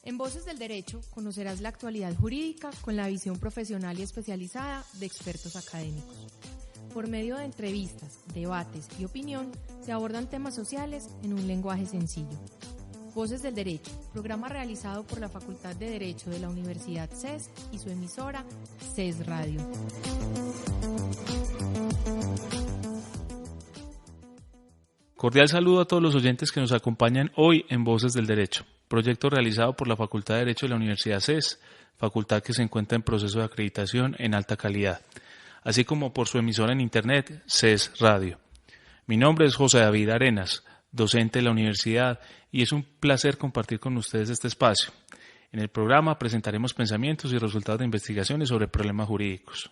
En Voces del Derecho conocerás la actualidad jurídica con la visión profesional y especializada de expertos académicos. Por medio de entrevistas, debates y opinión, se abordan temas sociales en un lenguaje sencillo. Voces del Derecho, programa realizado por la Facultad de Derecho de la Universidad CES y su emisora CES Radio. Cordial saludo a todos los oyentes que nos acompañan hoy en Voces del Derecho, proyecto realizado por la Facultad de Derecho de la Universidad CES, facultad que se encuentra en proceso de acreditación en alta calidad, así como por su emisora en Internet, CES Radio. Mi nombre es José David Arenas, docente de la universidad, y es un placer compartir con ustedes este espacio. En el programa presentaremos pensamientos y resultados de investigaciones sobre problemas jurídicos.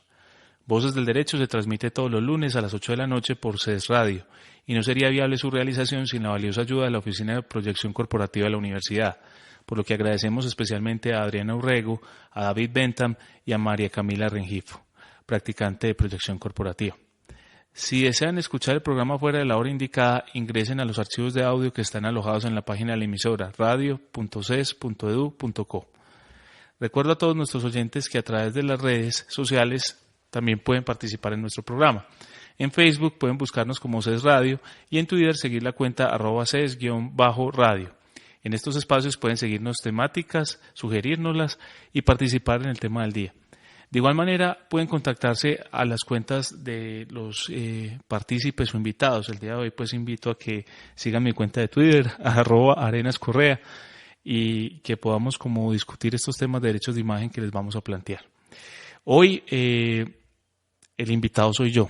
Voces del Derecho se transmite todos los lunes a las 8 de la noche por CES Radio, y no sería viable su realización sin la valiosa ayuda de la Oficina de Proyección Corporativa de la Universidad, por lo que agradecemos especialmente a Adriana Urrego, a David Bentham y a María Camila Rengifo, practicante de proyección corporativa. Si desean escuchar el programa fuera de la hora indicada, ingresen a los archivos de audio que están alojados en la página de la emisora radio.ces.edu.co. Recuerdo a todos nuestros oyentes que a través de las redes sociales también pueden participar en nuestro programa. En Facebook pueden buscarnos como CES Radio y en Twitter seguir la cuenta @CES_radio. En estos espacios pueden seguirnos temáticas, sugerírnoslas y participar en el tema del día. De igual manera pueden contactarse a las cuentas de los partícipes o invitados. El día de hoy pues invito a que sigan mi cuenta de Twitter, @arenascorrea, y que podamos como discutir estos temas de derechos de imagen que les vamos a plantear. Hoy el invitado soy yo.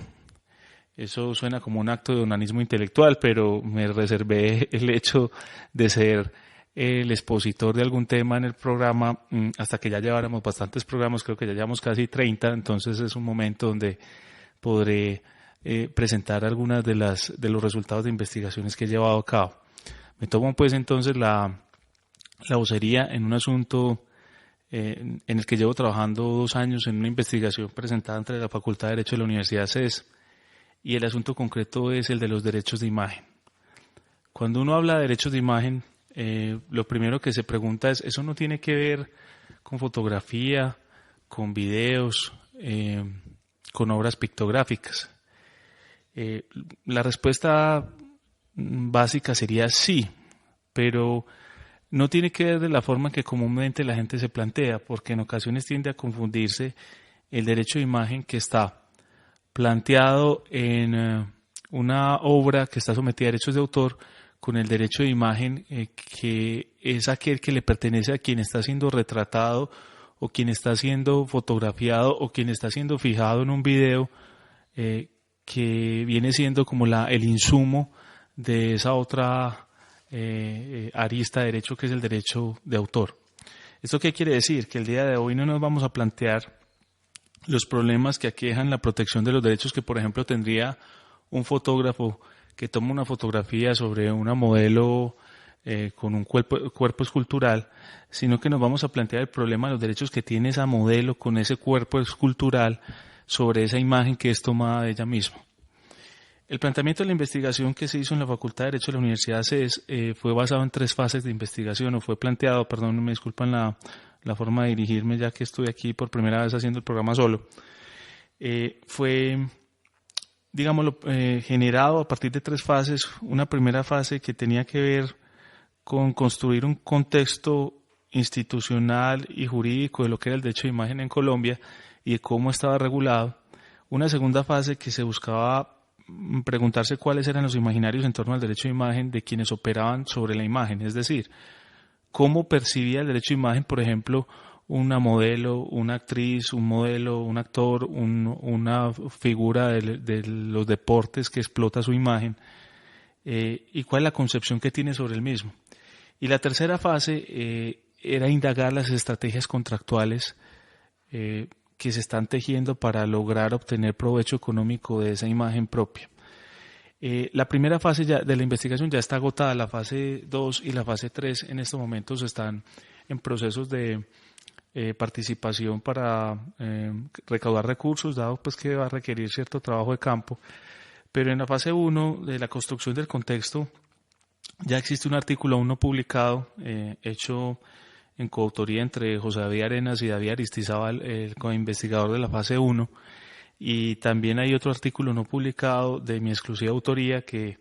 Eso suena como un acto de onanismo intelectual, pero me reservé el hecho de ser el expositor de algún tema en el programa hasta que ya lleváramos bastantes programas, creo que ya llevamos casi 30, entonces es un momento donde podré presentar algunas de los resultados de investigaciones que he llevado a cabo. Me tomo pues entonces la vocería en un asunto en el que llevo trabajando 2 años en una investigación presentada entre la Facultad de Derecho de la Universidad CES, y el asunto concreto es el de los derechos de imagen. Cuando uno habla de derechos de imagen, lo primero que se pregunta es, ¿eso no tiene que ver con fotografía, con videos, con obras pictográficas? La respuesta básica sería sí, pero no tiene que ver de la forma que comúnmente la gente se plantea, porque en ocasiones tiende a confundirse el derecho de imagen que está planteado en una obra que está sometida a derechos de autor con el derecho de imagen que es aquel que le pertenece a quien está siendo retratado o quien está siendo fotografiado o quien está siendo fijado en un video que viene siendo como el insumo de esa otra arista de derecho que es el derecho de autor. ¿Esto qué quiere decir? Que el día de hoy no nos vamos a plantear los problemas que aquejan la protección de los derechos que, por ejemplo, tendría un fotógrafo que toma una fotografía sobre una modelo con un cuerpo escultural, sino que nos vamos a plantear el problema de los derechos que tiene esa modelo con ese cuerpo escultural sobre esa imagen que es tomada de ella misma. El planteamiento de la investigación que se hizo en la Facultad de Derecho de la Universidad CES fue basado en 3 fases de investigación, o fue planteado, perdón, me disculpan la forma de dirigirme ya que estoy aquí por primera vez haciendo el programa solo. Fue, digámoslo, generado a partir de 3 fases. Una primera fase que tenía que ver con construir un contexto institucional y jurídico de lo que era el derecho de imagen en Colombia y de cómo estaba regulado. Una segunda fase que se buscaba preguntarse cuáles eran los imaginarios en torno al derecho de imagen de quienes operaban sobre la imagen, es decir, cómo percibía el derecho de imagen, por ejemplo, una modelo, una actriz, un modelo, un actor, una figura de los deportes que explota su imagen, y cuál es la concepción que tiene sobre el mismo. Y la tercera fase era indagar las estrategias contractuales que se están tejiendo para lograr obtener provecho económico de esa imagen propia. La primera fase de la investigación ya está agotada, la fase 2 y la fase 3 en estos momentos están en procesos de participación para recaudar recursos, dado pues que va a requerir cierto trabajo de campo, pero en la fase 1 de la construcción del contexto ya existe un artículo aún no publicado, hecho en coautoría entre José David Arenas y David Aristizábal, el coinvestigador de la fase 1. Y también hay otro artículo no publicado de mi exclusiva autoría que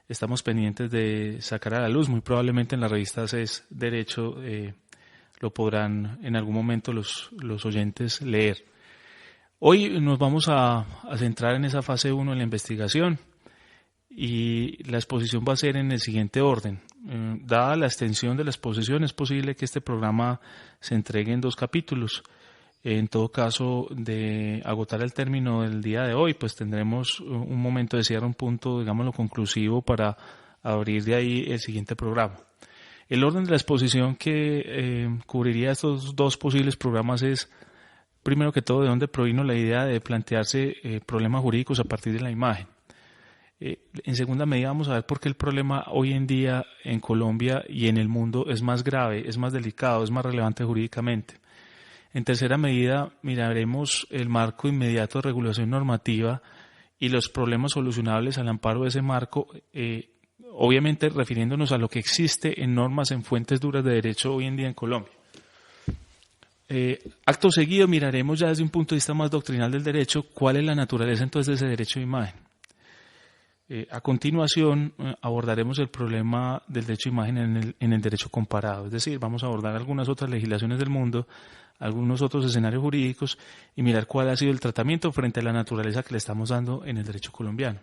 estamos pendientes de sacar a la luz. Muy probablemente en la revista CES Derecho lo podrán en algún momento los oyentes leer. Hoy nos vamos a centrar en esa fase 1 en la investigación y la exposición va a ser en el siguiente orden. Dada la extensión de la exposición, es posible que este programa se entregue en 2 capítulos. En todo caso, de agotar el término del día de hoy, pues tendremos un momento de cierre, un punto, digámoslo, conclusivo para abrir de ahí el siguiente programa. El orden de la exposición que cubriría estos 2 posibles programas es, primero que todo, de dónde provino la idea de plantearse problemas jurídicos a partir de la imagen. En segunda medida vamos a ver por qué el problema hoy en día en Colombia y en el mundo es más grave, es más delicado, es más relevante jurídicamente. En tercera medida miraremos el marco inmediato de regulación normativa y los problemas solucionables al amparo de ese marco, obviamente refiriéndonos a lo que existe en normas, en fuentes duras de derecho hoy en día en Colombia. Acto seguido miraremos ya desde un punto de vista más doctrinal del derecho cuál es la naturaleza entonces de ese derecho de imagen. A continuación abordaremos el problema del derecho de imagen en el derecho comparado, es decir, vamos a abordar algunas otras legislaciones del mundo, algunos otros escenarios jurídicos y mirar cuál ha sido el tratamiento frente a la naturaleza que le estamos dando en el derecho colombiano.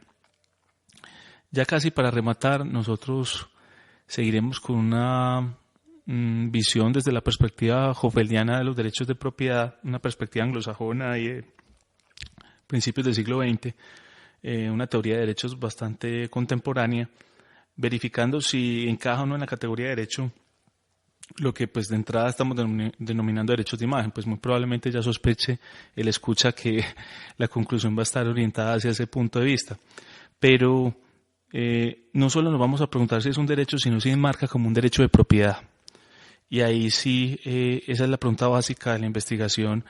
Ya casi para rematar, nosotros seguiremos con una visión desde la perspectiva hoffeldiana de los derechos de propiedad, una perspectiva anglosajona y de principios del siglo XX, una teoría de derechos bastante contemporánea, verificando si encaja o no en la categoría de derecho lo que pues de entrada estamos denominando derechos de imagen. Pues muy probablemente ya sospeche el escucha que la conclusión va a estar orientada hacia ese punto de vista. Pero no solo nos vamos a preguntar si es un derecho, sino si enmarca como un derecho de propiedad. Y ahí sí, esa es la pregunta básica de la investigación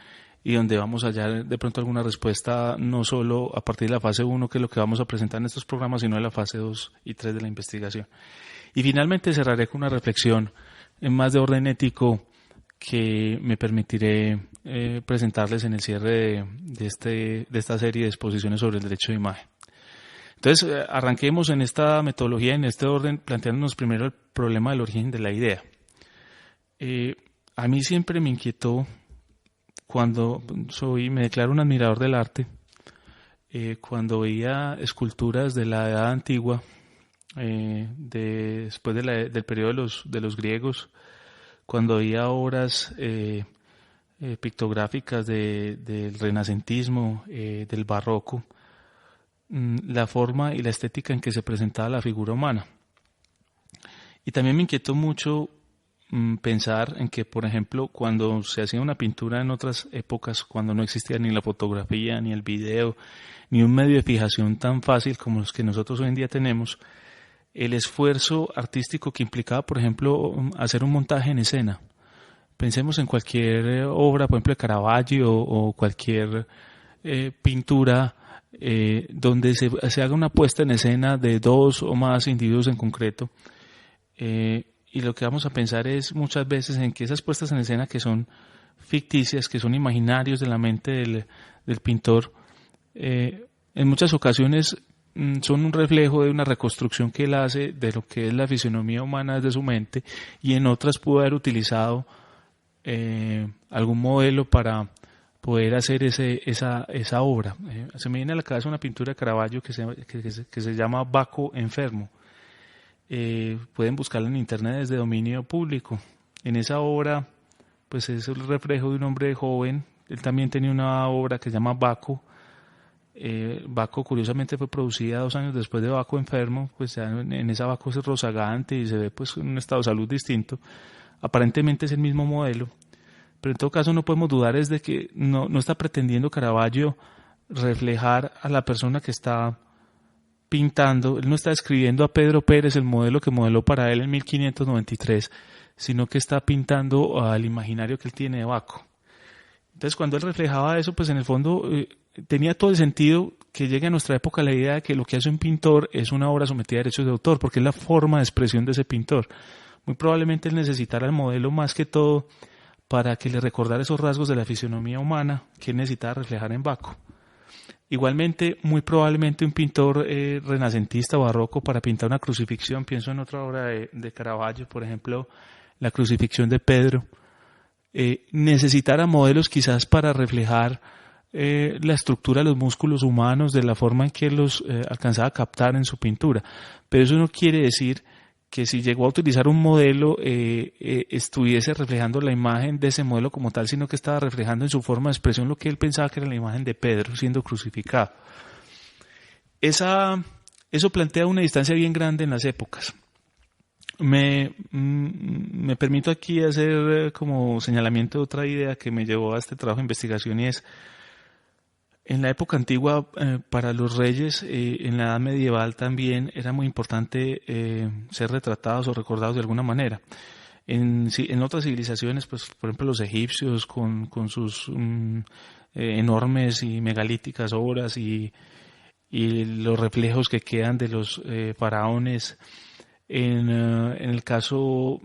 y donde vamos a hallar de pronto alguna respuesta no solo a partir de la fase 1, que es lo que vamos a presentar en estos programas, sino de la fase 2 y 3 de la investigación. Y finalmente cerraré con una reflexión más de orden ético que me permitiré presentarles en el cierre de esta serie de exposiciones sobre el derecho de imagen. Entonces, arranquemos en esta metodología, en este orden, planteándonos primero el problema del origen de la idea. A mí siempre me inquietó cuando me declaro un admirador del arte, cuando veía esculturas de la Edad Antigua, después del periodo de los griegos, cuando veía obras pictográficas del renacentismo, del barroco, la forma y la estética en que se presentaba la figura humana. Y también me inquietó mucho pensar en que, por ejemplo, cuando se hacía una pintura en otras épocas, cuando no existía ni la fotografía, ni el video, ni un medio de fijación tan fácil como los que nosotros hoy en día tenemos, el esfuerzo artístico que implicaba, por ejemplo, hacer un montaje en escena. Pensemos en cualquier obra, por ejemplo, de Caravaggio o cualquier pintura donde se haga una puesta en escena de 2 o más individuos en concreto. Y lo que vamos a pensar es muchas veces en que esas puestas en escena que son ficticias, que son imaginarios de la mente del pintor, en muchas ocasiones son un reflejo de una reconstrucción que él hace de lo que es la fisionomía humana desde su mente, y en otras pudo haber utilizado algún modelo para poder hacer esa obra. Se me viene a la cabeza una pintura de Caravaggio que se llama Baco enfermo. Pueden buscarla en internet, desde dominio público. En esa obra pues es el reflejo de un hombre joven. Él también tenía una obra que se llama Baco. Baco curiosamente fue producida 2 años después de Baco enfermo. Pues ya en esa Baco es rozagante y se ve pues en un estado de salud distinto. Aparentemente es el mismo modelo, pero en todo caso no podemos dudar es de que no está pretendiendo Caravaggio reflejar a la persona que está pintando. Él no está describiendo a Pedro Pérez, el modelo que modeló para él en 1593, sino que está pintando al imaginario que él tiene de Baco. Entonces, cuando él reflejaba eso, pues en el fondo tenía todo el sentido que llegue a nuestra época la idea de que lo que hace un pintor es una obra sometida a derechos de autor, porque es la forma de expresión de ese pintor. Muy probablemente él necesitara el modelo más que todo para que le recordara esos rasgos de la fisionomía humana que él necesitaba reflejar en Bacco. Igualmente, muy probablemente un pintor renacentista o barroco para pintar una crucifixión, pienso en otra obra de Caravaggio, por ejemplo, la crucifixión de Pedro, necesitara modelos quizás para reflejar la estructura de los músculos humanos de la forma en que los alcanzaba a captar en su pintura. Pero eso no quiere decir que si llegó a utilizar un modelo estuviese reflejando la imagen de ese modelo como tal, sino que estaba reflejando en su forma de expresión lo que él pensaba que era la imagen de Pedro siendo crucificado. Eso plantea una distancia bien grande en las épocas. Me permito aquí hacer como señalamiento de otra idea que me llevó a este trabajo de investigación, y es: en la época antigua, para los reyes, en la edad medieval también era muy importante ser retratados o recordados de alguna manera. En otras civilizaciones, pues por ejemplo los egipcios con sus enormes y megalíticas obras y los reflejos que quedan de los faraones. En el caso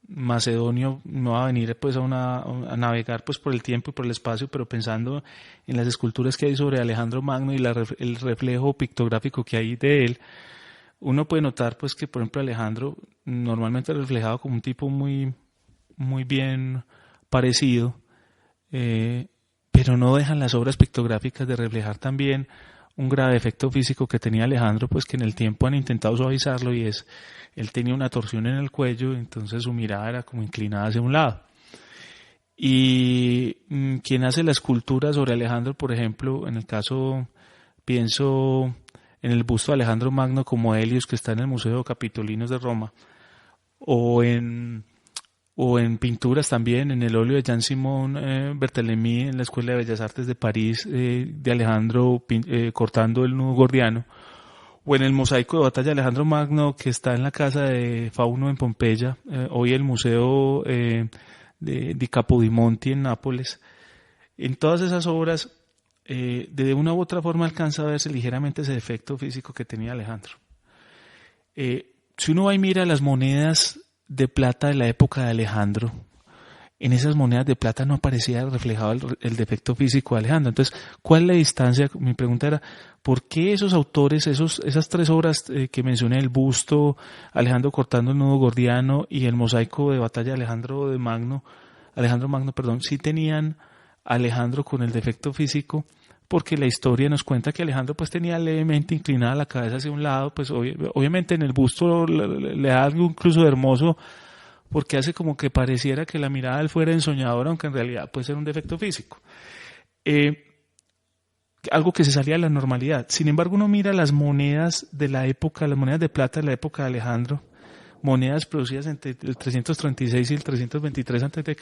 macedonio, no va a venir pues a navegar pues por el tiempo y por el espacio, pero pensando en las esculturas que hay sobre Alejandro Magno y el reflejo pictográfico que hay de él, uno puede notar pues que por ejemplo Alejandro normalmente es reflejado como un tipo muy, muy bien parecido, pero no dejan las obras pictográficas de reflejar también un grave defecto físico que tenía Alejandro, pues que en el tiempo han intentado suavizarlo, y es: él tenía una torsión en el cuello, entonces su mirada era como inclinada hacia un lado. Y quien hace la escultura sobre Alejandro, por ejemplo, en el caso, pienso en el busto de Alejandro Magno como Helios, que está en el Museo Capitolinos de Roma, o en pinturas también, en el óleo de Jean-Simon Barthélemy en la Escuela de Bellas Artes de París, de Alejandro cortando el nudo gordiano, o en el mosaico de batalla de Alejandro Magno que está en la casa de Fauno en Pompeya, hoy el Museo di Capodimonti en Nápoles. En todas esas obras, de una u otra forma alcanza a verse ligeramente ese defecto físico que tenía Alejandro. Si uno va y mira las monedas de plata de la época de Alejandro, en esas monedas de plata no aparecía reflejado el defecto físico de Alejandro. Entonces, ¿cuál es la distancia? Mi pregunta era: ¿por qué esos autores, esas tres obras que mencioné, el busto, Alejandro cortando el nudo gordiano y el mosaico de batalla de Alejandro Magno, sí tenían a Alejandro con el defecto físico? Porque la historia nos cuenta que Alejandro pues tenía levemente inclinada la cabeza hacia un lado, pues obviamente en el busto le da algo incluso de hermoso, porque hace como que pareciera que la mirada de él fuera ensoñadora, aunque en realidad puede ser un defecto físico. Algo que se salía de la normalidad. Sin embargo, uno mira las monedas de la época, las monedas de plata de la época de Alejandro, monedas producidas entre el 336 y el 323 a.C.,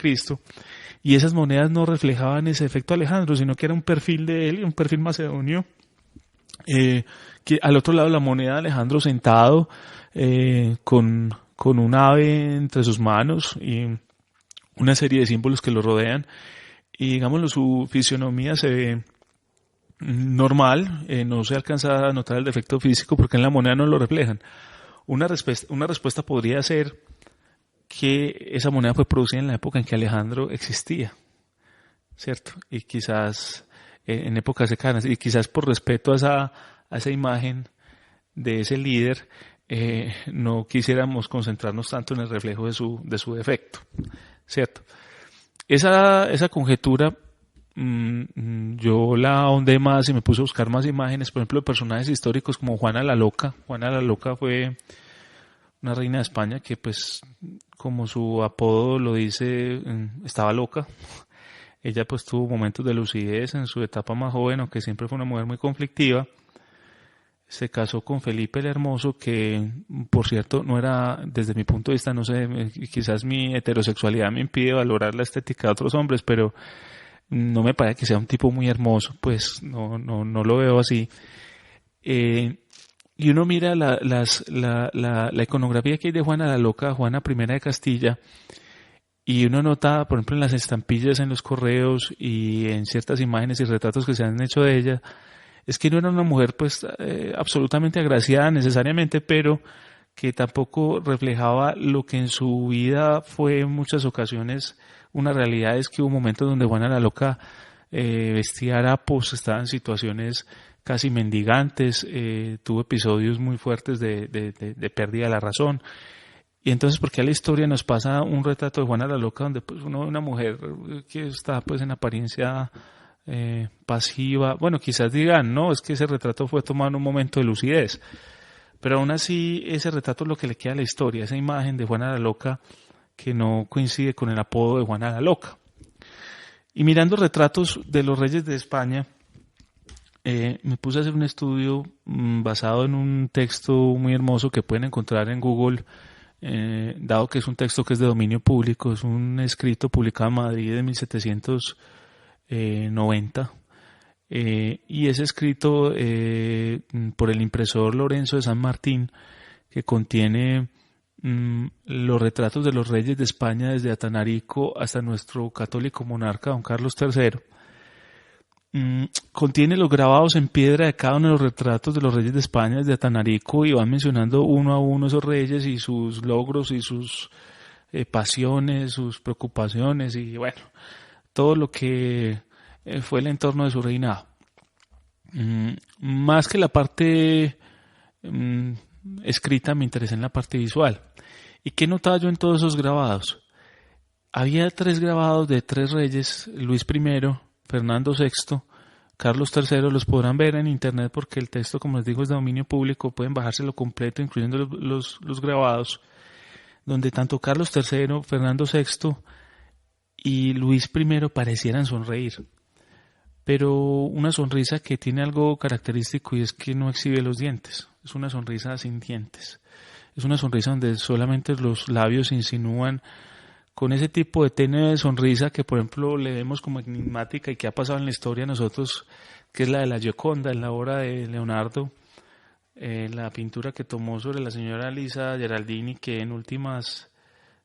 y esas monedas no reflejaban ese efecto Alejandro, sino que era un perfil de él, un perfil macedonio, que al otro lado de la moneda de Alejandro sentado, con un ave entre sus manos y una serie de símbolos que lo rodean, y digámoslo, su fisionomía se ve normal, no se alcanza a notar el defecto físico porque en la moneda no lo reflejan. Una respuesta podría ser que esa moneda fue producida en la época en que Alejandro existía, ¿cierto? Y quizás en épocas cercanas, y quizás por respeto a esa imagen de ese líder, no quisiéramos concentrarnos tanto en el reflejo de su defecto, ¿cierto? Esa conjetura yo la ahondé más y me puse a buscar más imágenes, por ejemplo, de personajes históricos como Juana la Loca. Juana la Loca fue una reina de España que, pues, como su apodo lo dice, estaba loca. Ella pues tuvo momentos de lucidez en su etapa más joven, aunque siempre fue una mujer muy conflictiva. Se casó con Felipe el Hermoso, que por cierto no era, desde mi punto de vista, no sé, quizás mi heterosexualidad me impide valorar la estética de otros hombres, pero no me parece que sea un tipo muy hermoso, pues no lo veo así. Y uno mira la iconografía que hay de Juana la Loca, Juana I de Castilla, y uno nota, por ejemplo, en las estampillas en los correos y en ciertas imágenes y retratos que se han hecho de ella, es que no era una mujer pues absolutamente agraciada necesariamente, pero que tampoco reflejaba lo que en su vida fue en muchas ocasiones una realidad. Es que hubo momentos donde Juana la Loca vestía harapos, estaba en situaciones casi mendigantes, tuvo episodios muy fuertes de pérdida de la razón. Y entonces, ¿por qué a la historia nos pasa un retrato de Juana la Loca donde pues uno ve una mujer que está pues en apariencia pasiva? Bueno, quizás digan, no, es que ese retrato fue tomado en un momento de lucidez, pero aún así ese retrato es lo que le queda a la historia, esa imagen de Juana la Loca que no coincide con el apodo de Juana la Loca. Y mirando retratos de los reyes de España, me puse a hacer un estudio basado en un texto muy hermoso que pueden encontrar en Google, dado que es un texto que es de dominio público. Es un escrito publicado en Madrid de 1790, y es escrito por el impresor Lorenzo de San Martín, que contiene los retratos de los reyes de España desde Atanarico hasta nuestro católico monarca don Carlos III. Contiene los grabados en piedra de cada uno de los retratos de los reyes de España desde Atanarico, y van mencionando uno a uno esos reyes y sus logros y sus pasiones, sus preocupaciones y bueno, todo lo que fue el entorno de su reinado. Más que la parte escrita, me interesé en la parte visual. ¿Y qué notaba yo en todos esos grabados? Había 3 grabados de 3 reyes: Luis I, Fernando VI, Carlos III. Los podrán ver en internet porque el texto, como les digo, es de dominio público. Pueden bajárselo completo, incluyendo los grabados, donde tanto Carlos III, Fernando VI y Luis I parecieran sonreír, pero una sonrisa que tiene algo característico, y es que no exhibe los dientes. Es una sonrisa sin dientes. Es una sonrisa donde solamente los labios se insinúan con ese tipo de tenue sonrisa que, por ejemplo, le vemos como enigmática y que ha pasado en la historia a nosotros, que es la de la Gioconda en la obra de Leonardo, la pintura que tomó sobre la señora Lisa Geraldini, que en últimas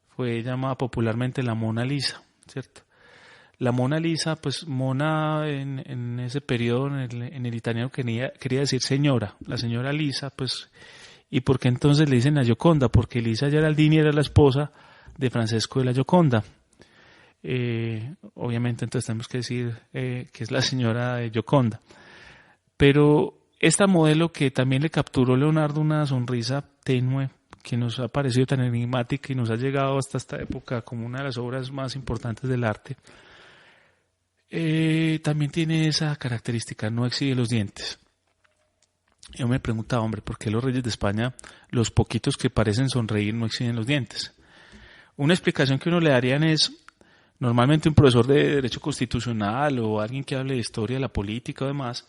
fue llamada popularmente la Mona Lisa, ¿cierto? La Mona Lisa, pues Mona en ese periodo en el italiano quería decir señora, la señora Lisa, pues. ¿Y por qué entonces le dicen la Gioconda? Porque Lisa Geraldini era la esposa de Francesco de la Gioconda. Obviamente entonces tenemos que decir que es la señora de Gioconda. Pero esta modelo, que también le capturó Leonardo una sonrisa tenue que nos ha parecido tan enigmática y nos ha llegado hasta esta época como una de las obras más importantes del arte, también tiene esa característica, no exhibe los dientes. Yo me preguntaba, hombre, ¿por qué los reyes de España, los poquitos que parecen sonreír, no exhiben los dientes? Una explicación que uno le darían es, normalmente un profesor de Derecho Constitucional o alguien que hable de historia de la política o demás,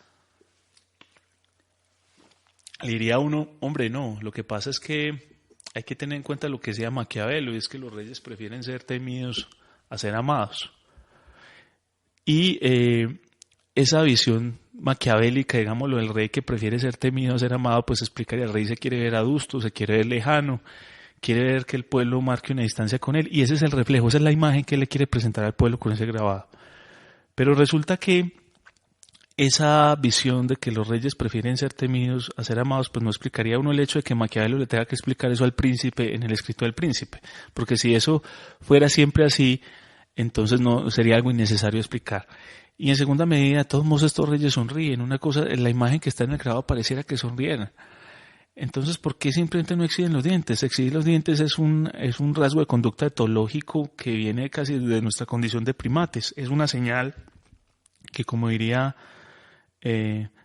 le diría a uno, hombre, no, lo que pasa es que hay que tener en cuenta lo que decía Maquiavelo, y es que los reyes prefieren ser temidos a ser amados. Y esa visión maquiavélica, digámoslo, del rey que prefiere ser temido a ser amado, pues explica que el rey se quiere ver adusto, se quiere ver lejano, quiere ver que el pueblo marque una distancia con él, y ese es el reflejo, esa es la imagen que él le quiere presentar al pueblo con ese grabado. Pero resulta que esa visión de que los reyes prefieren ser temidos a ser amados, pues no explicaría uno el hecho de que Maquiavelo le tenga que explicar eso al príncipe en el escrito del príncipe, porque si eso fuera siempre así, entonces no sería algo innecesario explicar. Y en segunda medida, todos modos estos reyes sonríen. Una cosa, la imagen que está en el grabado pareciera que sonrieran. Entonces, ¿por qué simplemente no exhiben los dientes? Exhibir los dientes es un rasgo de conducta etológico que viene casi de nuestra condición de primates. Es una señal que, como diría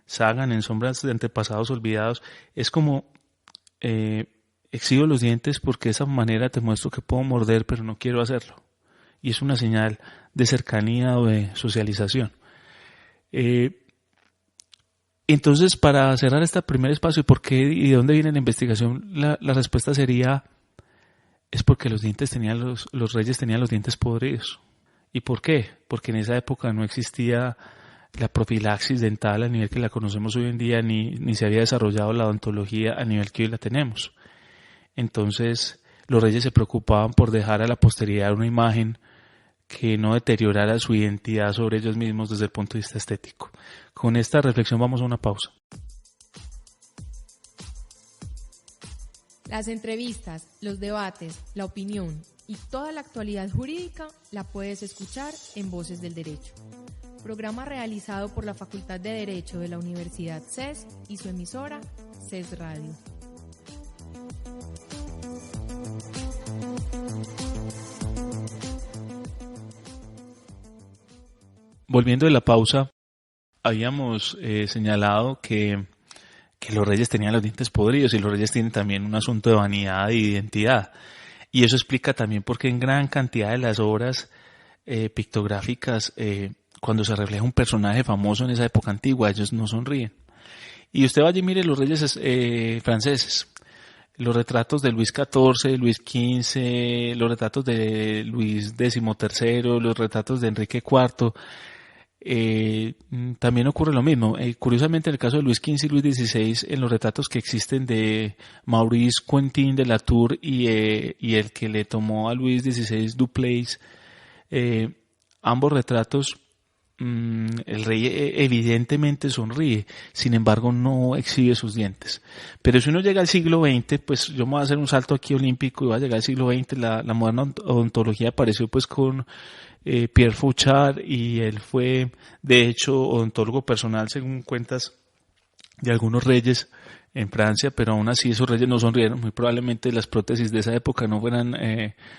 Sagan en Sombras de Antepasados Olvidados, es como exhibo los dientes porque de esa manera te muestro que puedo morder, pero no quiero hacerlo. Y es una señal de cercanía o de socialización. Entonces, para cerrar este primer espacio, ¿por qué y de dónde viene la investigación? La respuesta sería, es porque los reyes tenían los dientes podridos. ¿Y por qué? Porque en esa época no existía la profilaxis dental a nivel que la conocemos hoy en día, ni se había desarrollado la odontología a nivel que hoy la tenemos. Entonces, los reyes se preocupaban por dejar a la posteridad una imagen que no deteriorara su identidad sobre ellos mismos desde el punto de vista estético. Con esta reflexión vamos a una pausa. Las entrevistas, los debates, la opinión y toda la actualidad jurídica la puedes escuchar en Voces del Derecho. Programa realizado por la Facultad de Derecho de la Universidad CES y su emisora CES Radio. Volviendo de la pausa, habíamos señalado que los reyes tenían los dientes podridos y los reyes tienen también un asunto de vanidad y de identidad. Y eso explica también por qué en gran cantidad de las obras pictográficas, cuando se refleja un personaje famoso en esa época antigua, ellos no sonríen. Y usted vaya y mire los reyes franceses, los retratos de Luis XIV, Luis XV, los retratos de Luis XIII, los retratos de Enrique IV, también ocurre lo mismo. Curiosamente, en el caso de Luis XV y Luis XVI, en los retratos que existen de Maurice Quentin de la Tour y el que le tomó a Luis XVI Dupleix, ambos retratos, el rey evidentemente sonríe, sin embargo no exhibe sus dientes. Pero si uno llega al siglo XX, pues yo me voy a hacer un salto aquí olímpico y voy a llegar al siglo XX, la moderna odontología apareció pues con Pierre Fauchard, y él fue de hecho odontólogo personal según cuentas de algunos reyes en Francia, pero aún así esos reyes no sonrieron. Muy probablemente las prótesis de esa época no fueran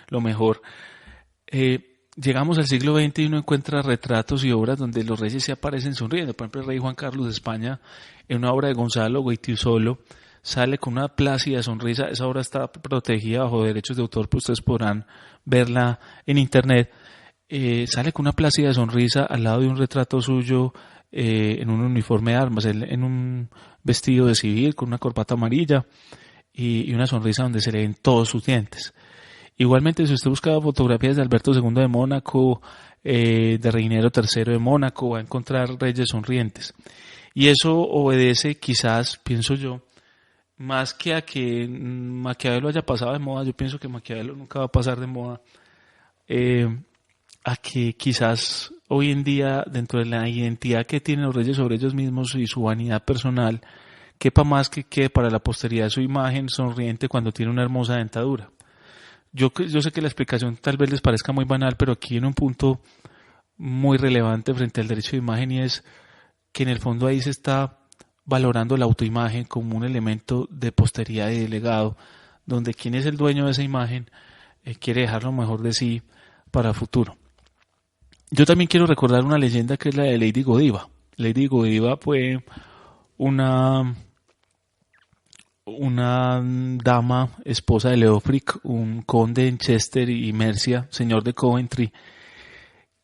lo mejor. Llegamos al siglo XX y uno encuentra retratos y obras donde los reyes se aparecen sonriendo. Por ejemplo, el rey Juan Carlos de España, en una obra de Gonzalo Goytisolo, sale con una plácida sonrisa. Esa obra está protegida bajo derechos de autor, pues ustedes podrán verla en internet. Sale con una plácida sonrisa al lado de un retrato suyo en un uniforme de armas, en un vestido de civil con una corbata amarilla y una sonrisa donde se le ven todos sus dientes. Igualmente, si usted busca fotografías de Alberto II de Mónaco, de Reinero III de Mónaco, va a encontrar reyes sonrientes. Y eso obedece, quizás, pienso yo, más que a que Maquiavelo haya pasado de moda. Yo pienso que Maquiavelo nunca va a pasar de moda. A que quizás hoy en día, dentro de la identidad que tienen los reyes sobre ellos mismos y su vanidad personal, quepa más que quede para la posteridad su imagen sonriente cuando tiene una hermosa dentadura. Yo sé que la explicación tal vez les parezca muy banal, pero aquí viene un punto muy relevante frente al derecho de imagen, y es que en el fondo ahí se está valorando la autoimagen como un elemento de posteridad y de legado, donde quien es el dueño de esa imagen quiere dejar lo mejor de sí para el futuro. Yo también quiero recordar una leyenda que es la de Lady Godiva. Lady Godiva fue una dama, esposa de Leofric, un conde en Chester y Mercia, señor de Coventry,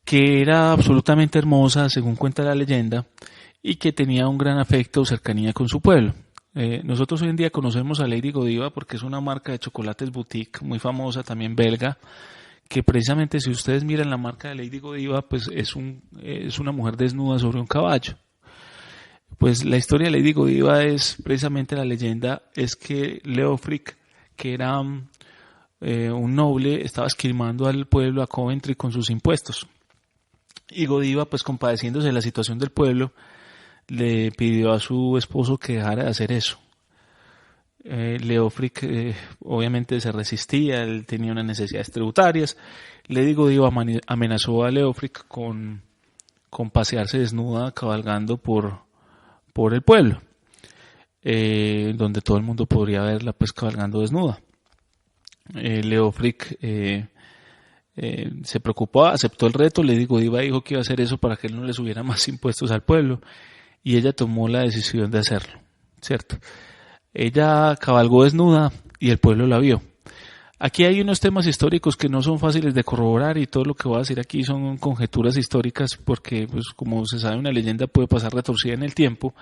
que era absolutamente hermosa, según cuenta la leyenda, y que tenía un gran afecto o cercanía con su pueblo. Nosotros hoy en día conocemos a Lady Godiva porque es una marca de chocolates boutique muy famosa, también belga, que precisamente, si ustedes miran la marca de Lady Godiva, pues es una mujer desnuda sobre un caballo. Pues la historia de Lady Godiva es precisamente la leyenda, es que Leofric, que era un noble, estaba esquilmando al pueblo, a Coventry, con sus impuestos. Y Godiva, pues compadeciéndose de la situación del pueblo, le pidió a su esposo que dejara de hacer eso. Leofric obviamente se resistía, él tenía unas necesidades tributarias. Lady Godiva amenazó a Leofric con pasearse desnuda cabalgando por el pueblo, donde todo el mundo podría verla pues cabalgando desnuda. Leofric se preocupó, aceptó el reto. Lady Godiva dijo que iba a hacer eso para que él no le subiera más impuestos al pueblo, y ella tomó la decisión de hacerlo, ¿cierto? Ella cabalgó desnuda y el pueblo la vio. Aquí hay unos temas históricos que no son fáciles de corroborar, y todo lo que voy a decir aquí son conjeturas históricas porque, pues, como se sabe, una leyenda puede pasar retorcida en el tiempo,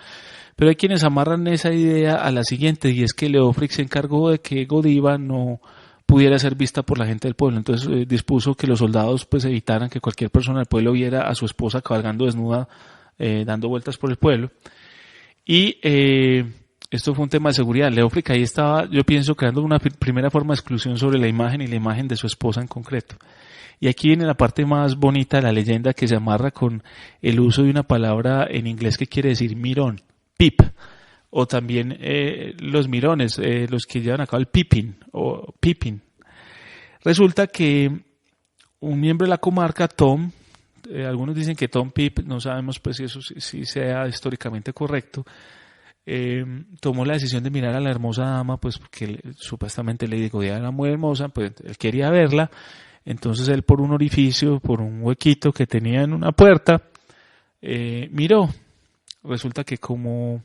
pero hay quienes amarran esa idea a la siguiente, y es que Leofric se encargó de que Godiva no pudiera ser vista por la gente del pueblo. Entonces dispuso que los soldados pues evitaran que cualquier persona del pueblo viera a su esposa cabalgando desnuda, dando vueltas por el pueblo. Y esto fue un tema de seguridad. Leofric ahí estaba, yo pienso, creando una primera forma de exclusión sobre la imagen y la imagen de su esposa en concreto. Y aquí viene la parte más bonita de la leyenda, que se amarra con el uso de una palabra en inglés que quiere decir mirón, peep. o también los mirones, los que llevan a cabo el peeping o peeping. Resulta que un miembro de la comarca, Tom, algunos dicen que Tom Pip, no sabemos pues si eso sí sea históricamente correcto, tomó la decisión de mirar a la hermosa dama, pues porque supuestamente Lady Godiva era muy hermosa, pues él quería verla. Entonces él, por un orificio, por un huequito que tenía en una puerta, miró. Resulta que como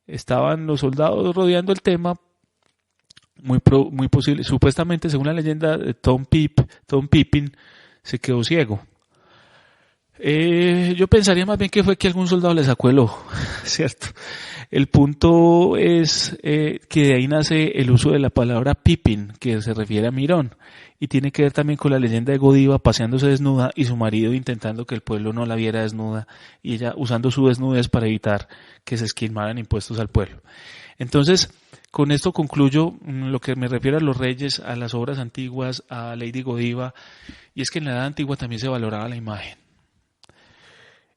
estaban los soldados rodeando el tema, muy posible, supuestamente según la leyenda, Tom Pippin se quedó ciego. Yo pensaría más bien que fue que algún soldado le sacó el ojo, ¿cierto? El punto es que de ahí nace el uso de la palabra Pippin, que se refiere a mirón, y tiene que ver también con la leyenda de Godiva paseándose desnuda y su marido intentando que el pueblo no la viera desnuda y ella usando su desnudez para evitar que se esquilmaran impuestos al pueblo. Entonces, con esto concluyo lo que me refiero a los reyes, a las obras antiguas, a Lady Godiva, y es que en la edad antigua también se valoraba la imagen.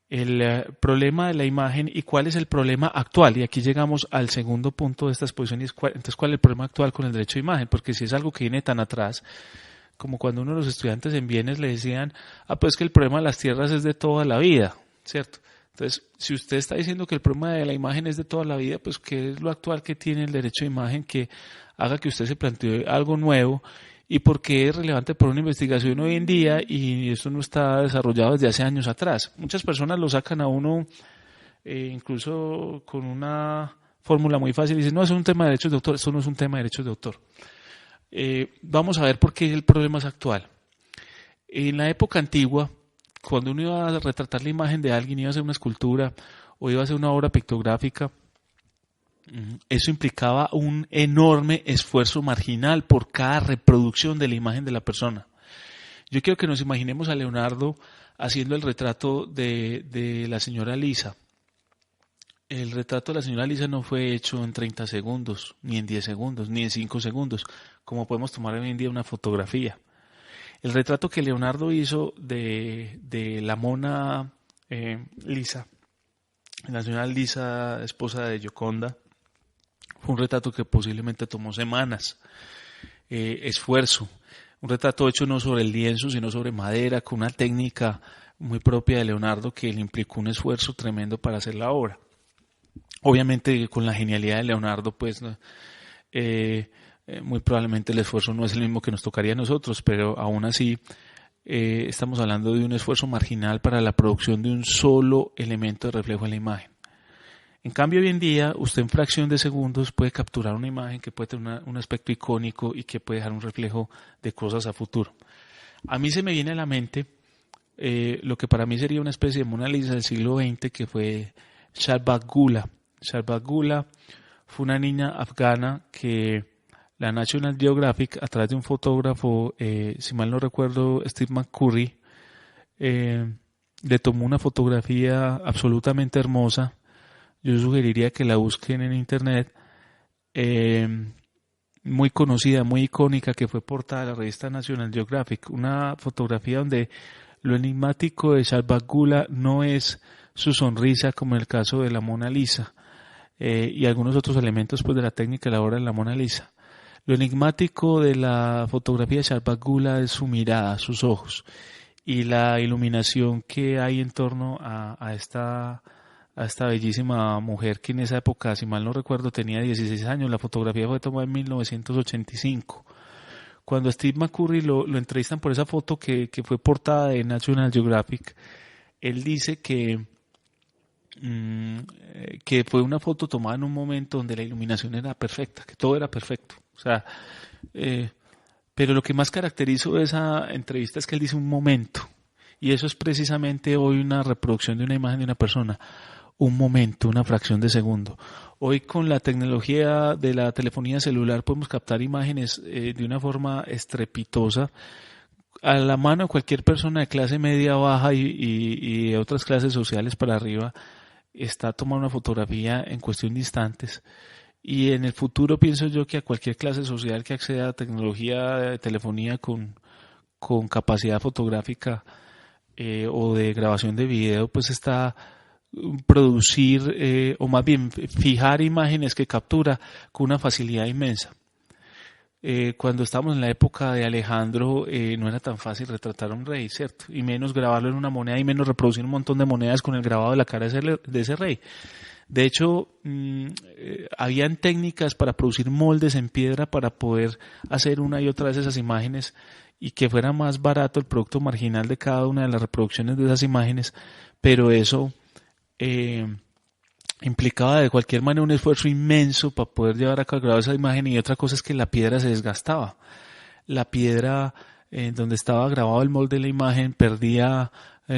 El problema de la imagen y cuál es el problema actual, y aquí llegamos al segundo punto de esta exposición, y es entonces cuál es el problema actual con el derecho de imagen, porque si es algo que viene tan atrás, como cuando uno de los estudiantes en bienes le decían, pues que el problema de las tierras es de toda la vida, ¿cierto? Entonces, si usted está diciendo que el problema de la imagen es de toda la vida, pues ¿qué es lo actual que tiene el derecho de imagen que haga que usted se plantee algo nuevo? Y por qué es relevante por una investigación hoy en día y esto no está desarrollado desde hace años atrás. Muchas personas lo sacan a uno incluso con una fórmula muy fácil y dicen, no, eso es un tema de derechos de autor. Esto no es un tema de derechos de autor. Vamos a ver por qué el problema es actual. En la época antigua, cuando uno iba a retratar la imagen de alguien, iba a hacer una escultura o iba a hacer una obra pictográfica, eso implicaba un enorme esfuerzo marginal por cada reproducción de la imagen de la persona. Yo quiero que nos imaginemos a Leonardo haciendo el retrato de la señora Lisa. El retrato de la señora Lisa no fue hecho en 30 segundos, ni en 10 segundos, ni en 5 segundos, como podemos tomar hoy en día una fotografía. El retrato que Leonardo hizo de la mona Lisa, la señora Lisa, esposa de Gioconda, fue un retrato que posiblemente tomó semanas, esfuerzo. Un retrato hecho no sobre el lienzo, sino sobre madera, con una técnica muy propia de Leonardo que le implicó un esfuerzo tremendo para hacer la obra. Obviamente, con la genialidad de Leonardo, pues muy probablemente el esfuerzo no es el mismo que nos tocaría a nosotros, pero aún así estamos hablando de un esfuerzo marginal para la producción de un solo elemento de reflejo en la imagen. En cambio, hoy en día, usted en fracción de segundos puede capturar una imagen que puede tener un aspecto icónico y que puede dejar un reflejo de cosas a futuro. A mí se me viene a la mente lo que para mí sería una especie de Mona Lisa del siglo XX, que fue Shalbat Gula. Shalbat Gula fue una niña afgana que la National Geographic, a través de un fotógrafo, si mal no recuerdo, Steve McCurry, le tomó una fotografía absolutamente hermosa. Yo sugeriría que la busquen en internet, muy conocida, muy icónica, que fue portada de la revista National Geographic, una fotografía donde lo enigmático de Shalbat Gula no es su sonrisa como en el caso de la Mona Lisa y algunos otros elementos pues de la técnica de la obra de la Mona Lisa. Lo enigmático de la fotografía de Shalbat Gula es su mirada, sus ojos y la iluminación que hay en torno a esta bellísima mujer que en esa época, si mal no recuerdo, tenía 16 años. La fotografía fue tomada en 1985. Cuando Steve McCurry lo entrevistan por esa foto que fue portada de National Geographic, él dice que fue una foto tomada en un momento donde la iluminación era perfecta, que todo era perfecto. O sea, pero lo que más caracterizó esa entrevista es que él dice un momento, y eso es precisamente hoy una reproducción de una imagen de una persona. Un momento, una fracción de segundo. Hoy con la tecnología de la telefonía celular podemos captar imágenes de una forma estrepitosa. A la mano de cualquier persona de clase media, baja y de otras clases sociales para arriba está tomando una fotografía en cuestión de instantes. Y en el futuro pienso yo que a cualquier clase social que acceda a tecnología de telefonía con capacidad fotográfica o de grabación de video, pues está producir o más bien fijar imágenes que captura con una facilidad inmensa. Cuando estábamos en la época de Alejandro no era tan fácil retratar a un rey, ¿cierto? Y menos grabarlo en una moneda y menos reproducir un montón de monedas con el grabado de la cara de ese rey. De hecho, habían técnicas para producir moldes en piedra para poder hacer una y otra vez esas imágenes y que fuera más barato el producto marginal de cada una de las reproducciones de esas imágenes, pero eso implicaba de cualquier manera un esfuerzo inmenso para poder llevar a cabo esa imagen, y otra cosa es que la piedra se desgastaba. La piedra donde estaba grabado el molde de la imagen perdía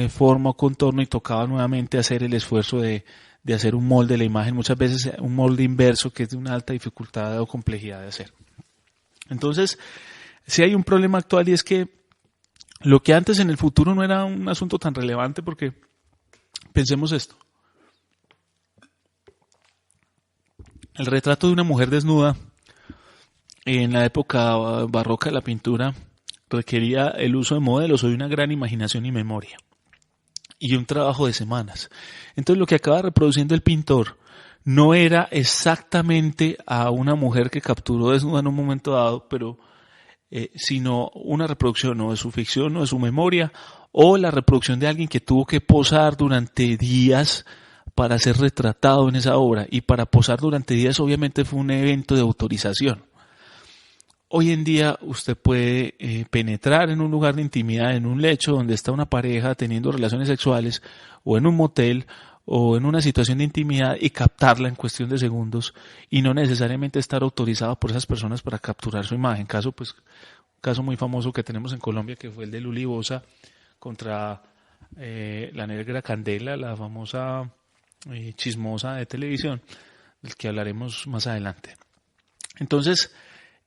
forma o contorno y tocaba nuevamente hacer el esfuerzo de hacer un molde de la imagen, muchas veces un molde inverso que es de una alta dificultad o complejidad de hacer. Entonces, si hay un problema actual, y es que lo que antes en el futuro no era un asunto tan relevante, porque pensemos esto. El retrato de una mujer desnuda en la época barroca de la pintura requería el uso de modelos o de una gran imaginación y memoria, y un trabajo de semanas. Entonces lo que acaba reproduciendo el pintor no era exactamente a una mujer que capturó desnuda en un momento dado, pero sino una reproducción o de su ficción o de su memoria, o la reproducción de alguien que tuvo que posar durante días para ser retratado en esa obra, y para posar durante días obviamente fue un evento de autorización. Hoy en día usted puede penetrar en un lugar de intimidad, en un lecho donde está una pareja teniendo relaciones sexuales, o en un motel, o en una situación de intimidad, y captarla en cuestión de segundos, y no necesariamente estar autorizado por esas personas para capturar su imagen. Caso muy famoso que tenemos en Colombia, que fue el de Luli Boza contra la negra Candela, la famosa chismosa de televisión, del que hablaremos más adelante. Entonces,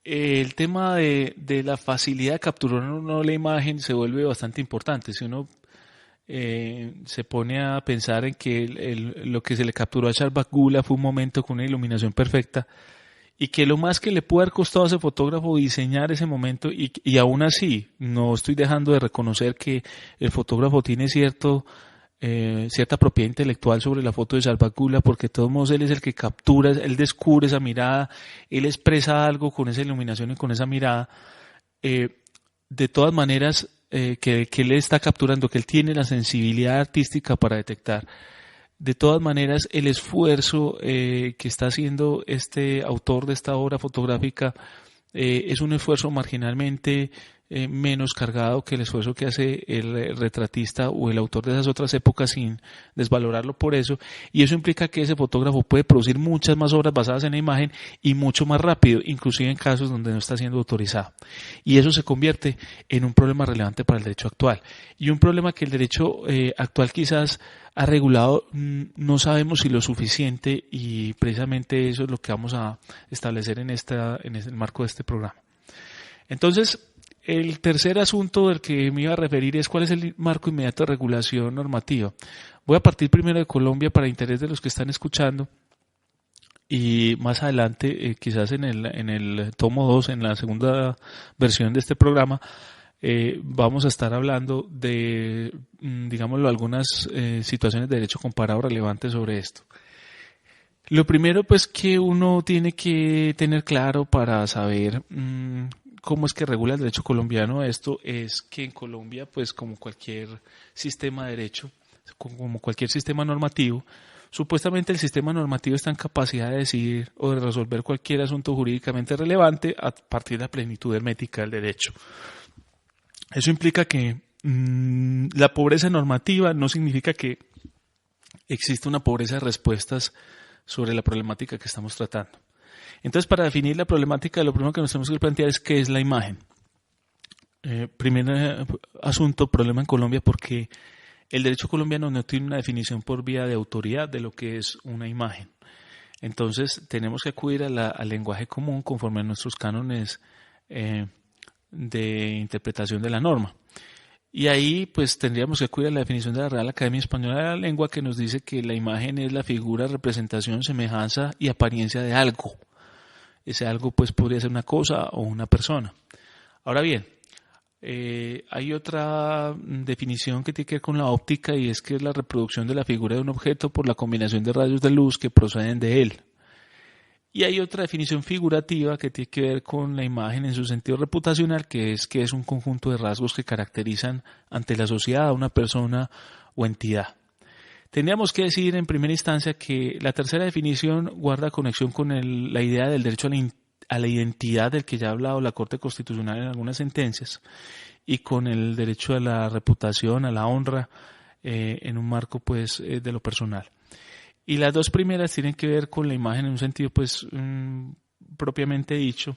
el tema de la facilidad de capturar la imagen se vuelve bastante importante. Si uno se pone a pensar en que lo que se le capturó a Charles Bagula fue un momento con una iluminación perfecta, y que lo más que le pudo haber costado a ese fotógrafo diseñar ese momento, y aún así no estoy dejando de reconocer que el fotógrafo tiene cierta propiedad intelectual sobre la foto de Salvatgula, porque de todos modos él es el que captura, él descubre esa mirada, él expresa algo con esa iluminación y con esa mirada. De todas maneras, que él está capturando, que él tiene la sensibilidad artística para detectar. De todas maneras, el esfuerzo que está haciendo este autor de esta obra fotográfica es un esfuerzo marginalmente menos cargado que el esfuerzo que hace el retratista o el autor de esas otras épocas, sin desvalorarlo por eso, y eso implica que ese fotógrafo puede producir muchas más obras basadas en la imagen y mucho más rápido, inclusive en casos donde no está siendo autorizado, y eso se convierte en un problema relevante para el derecho actual, y un problema que el derecho actual quizás ha regulado, no sabemos si lo suficiente, y precisamente eso es lo que vamos a establecer en el marco de este programa. Entonces, el tercer asunto del que me iba a referir es cuál es el marco inmediato de regulación normativa. Voy a partir primero de Colombia para interés de los que están escuchando, y más adelante, quizás en el tomo 2, en la segunda versión de este programa, vamos a estar hablando de, digámoslo, algunas situaciones de derecho comparado relevantes sobre esto. Lo primero, pues, que uno tiene que tener claro para saber cómo es que regula el derecho colombiano esto, es que en Colombia, pues, como cualquier sistema de derecho, como cualquier sistema normativo, supuestamente el sistema normativo está en capacidad de decidir o de resolver cualquier asunto jurídicamente relevante a partir de la plenitud hermética del derecho. Eso implica que la pobreza normativa no significa que exista una pobreza de respuestas sobre la problemática que estamos tratando. Entonces, para definir la problemática, lo primero que nos tenemos que plantear es qué es la imagen. Primer problema en Colombia, porque el derecho colombiano no tiene una definición por vía de autoridad de lo que es una imagen. Entonces, tenemos que acudir al lenguaje común conforme a nuestros cánones de interpretación de la norma. Y ahí pues tendríamos que acudir a la definición de la Real Academia Española de la Lengua, que nos dice que la imagen es la figura, representación, semejanza y apariencia de algo. Ese algo pues podría ser una cosa o una persona. Ahora bien, Hay otra definición que tiene que ver con la óptica, y es que es la reproducción de la figura de un objeto por la combinación de rayos de luz que proceden de él. Y hay otra definición figurativa que tiene que ver con la imagen en su sentido reputacional, que es un conjunto de rasgos que caracterizan ante la sociedad a una persona o entidad. Tendríamos que decir en primera instancia que la tercera definición guarda conexión con la idea del derecho a la identidad del que ya ha hablado la Corte Constitucional en algunas sentencias, y con el derecho a la reputación, a la honra, en un marco pues de lo personal. Y las dos primeras tienen que ver con la imagen en un sentido pues propiamente dicho,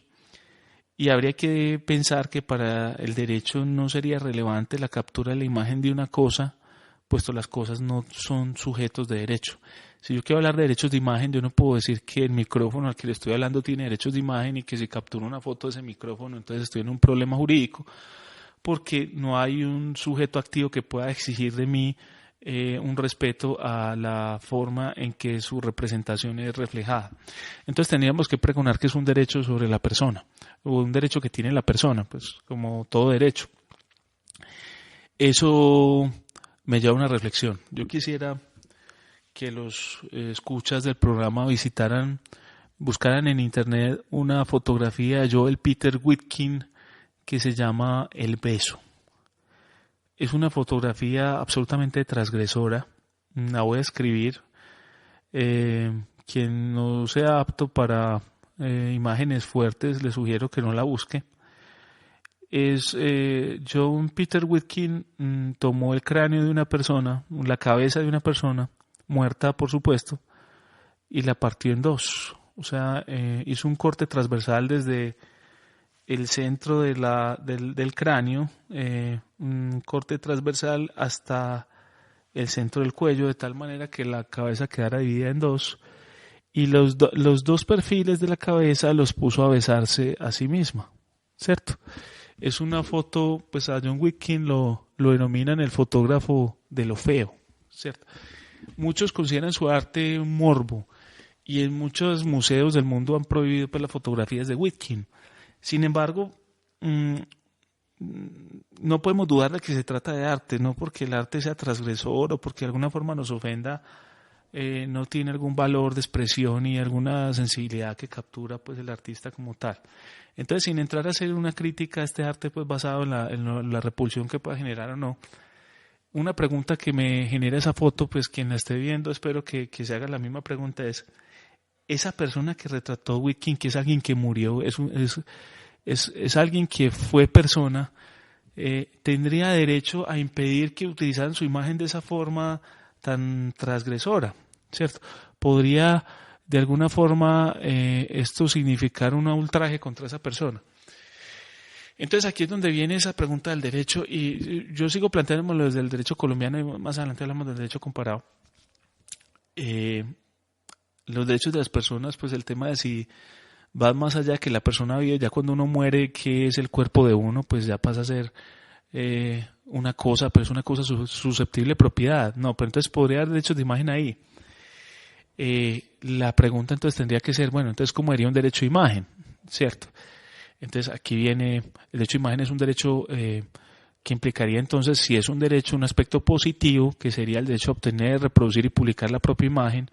y habría que pensar que para el derecho no sería relevante la captura de la imagen de una cosa, puesto las cosas no son sujetos de derecho. Si yo quiero hablar de derechos de imagen, yo no puedo decir que el micrófono al que le estoy hablando tiene derechos de imagen y que si capturo una foto de ese micrófono entonces estoy en un problema jurídico, porque no hay un sujeto activo que pueda exigir de mí un respeto a la forma en que su representación es reflejada. Entonces tendríamos que pregonar que es un derecho sobre la persona, o un derecho que tiene la persona, pues como todo derecho. Eso me lleva a una reflexión. Yo quisiera que los escuchas del programa buscaran en internet una fotografía de Joel Peter Witkin que se llama El beso. Es una fotografía absolutamente transgresora. La voy a escribir. Quien no sea apto para imágenes fuertes, le sugiero que no la busque. John Peter Witkin tomó el cráneo de una persona, la cabeza de una persona, muerta por supuesto, y la partió en dos. O sea, hizo un corte transversal desde el centro del cráneo, un corte transversal hasta el centro del cuello, de tal manera que la cabeza quedara dividida en dos, y los dos perfiles de la cabeza los puso a besarse a sí misma, ¿cierto? Es una foto, pues a John Witkin lo denominan el fotógrafo de lo feo, ¿cierto? Muchos consideran su arte un morbo, y en muchos museos del mundo han prohibido pues las fotografías de Witkin. Sin embargo, no podemos dudar de que se trata de arte, no porque el arte sea transgresor o porque de alguna forma nos ofenda, no tiene algún valor de expresión y alguna sensibilidad que captura pues el artista como tal. Entonces, sin entrar a hacer una crítica a este arte pues basado en la repulsión que pueda generar o no, una pregunta que me genera esa foto, pues quien la esté viendo, espero que se haga la misma pregunta, es: esa persona que retrató Witkin, que es alguien que murió, es alguien que fue persona, ¿tendría derecho a impedir que utilizaran su imagen de esa forma tan transgresora? ¿Cierto? ¿Podría de alguna forma esto significar un ultraje contra esa persona? Entonces aquí es donde viene esa pregunta del derecho, y yo sigo planteándomelo desde el derecho colombiano, y más adelante hablamos del derecho comparado. Los derechos de las personas, pues el tema de si va más allá de que la persona vive, ya cuando uno muere, ¿qué es el cuerpo de uno? Pues ya pasa a ser una cosa, pero es una cosa susceptible de propiedad. No, pero entonces podría haber derechos de imagen ahí. La pregunta entonces tendría que ser, bueno, entonces ¿cómo sería un derecho de imagen? ¿Cierto? Entonces aquí viene, el derecho de imagen es un derecho que implicaría entonces, si es un derecho, un aspecto positivo, que sería el derecho a obtener, reproducir y publicar la propia imagen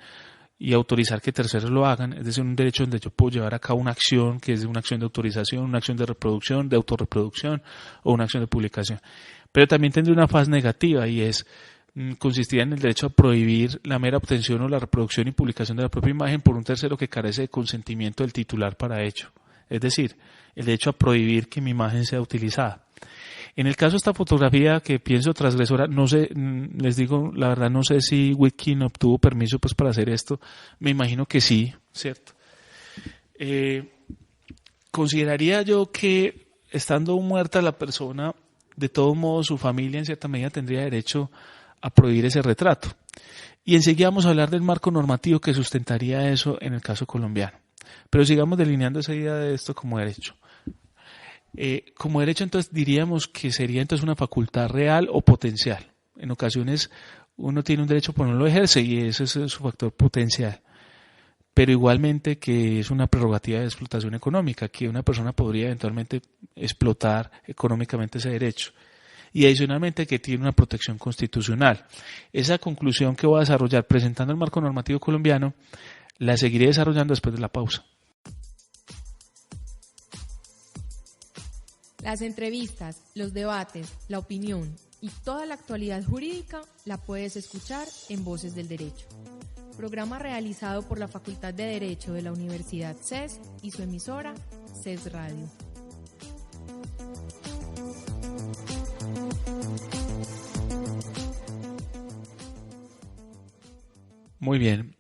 y autorizar que terceros lo hagan, es decir, un derecho donde yo puedo llevar a cabo una acción, que es una acción de autorización, una acción de reproducción, de autorreproducción o una acción de publicación. Pero también tendría una fase negativa, y consistiría en el derecho a prohibir la mera obtención o la reproducción y publicación de la propia imagen por un tercero que carece de consentimiento del titular para ello. Es decir, el derecho a prohibir que mi imagen sea utilizada. En el caso de esta fotografía que pienso transgresora, no sé, les digo la verdad, no sé si Witkin obtuvo permiso pues para hacer esto. Me imagino que sí, ¿cierto? Consideraría yo que estando muerta la persona, de todos modos su familia en cierta medida tendría derecho a prohibir ese retrato. Y enseguida vamos a hablar del marco normativo que sustentaría eso en el caso colombiano. Pero sigamos delineando esa idea de esto como derecho. Como derecho entonces diríamos que sería entonces una facultad real o potencial. En ocasiones uno tiene un derecho pero no lo ejerce, y ese es su factor potencial. pero igualmente que es una prerrogativa de explotación económica, que una persona podría eventualmente explotar económicamente ese derecho. Y adicionalmente que tiene una protección constitucional. Esa conclusión que voy a desarrollar presentando el marco normativo colombiano, la seguiré desarrollando después de la pausa. Las entrevistas, los debates, la opinión y toda la actualidad jurídica la puedes escuchar en Voces del Derecho. Programa realizado por la Facultad de Derecho de la Universidad CES y su emisora CES Radio. Muy bien,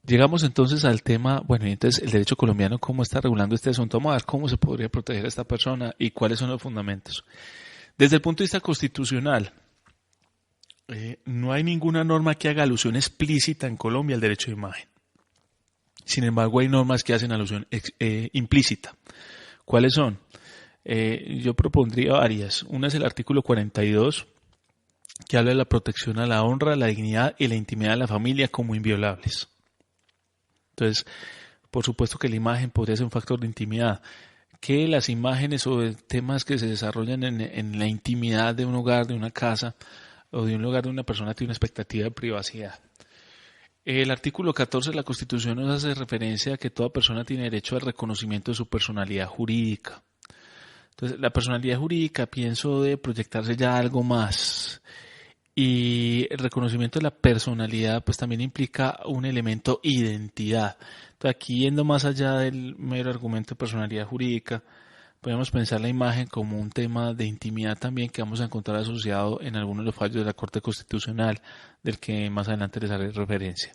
llegamos entonces al tema, bueno, y entonces el derecho colombiano, ¿cómo está regulando este asunto? Vamos a ver cómo se podría proteger a esta persona y cuáles son los fundamentos. Desde el punto de vista constitucional, no hay ninguna norma que haga alusión explícita en Colombia al derecho de imagen. Sin embargo, hay normas que hacen alusión implícita. ¿Cuáles son? Yo propondría varias. Una es el artículo 42, que habla de la protección a la honra, la dignidad y la intimidad de la familia como inviolables. Entonces, por supuesto que la imagen podría ser un factor de intimidad. Que las imágenes o temas que se desarrollan en la intimidad de un hogar, de una casa o de un lugar de una persona tiene una expectativa de privacidad. El artículo 14 de la Constitución nos hace referencia a que toda persona tiene derecho al reconocimiento de su personalidad jurídica. Entonces, la personalidad jurídica, pienso, de proyectarse ya algo más. Y el reconocimiento de la personalidad pues también implica un elemento identidad. Entonces, aquí yendo más allá del mero argumento de personalidad jurídica, podemos pensar la imagen como un tema de intimidad también que vamos a encontrar asociado en algunos de los fallos de la Corte Constitucional, del que más adelante les haré referencia.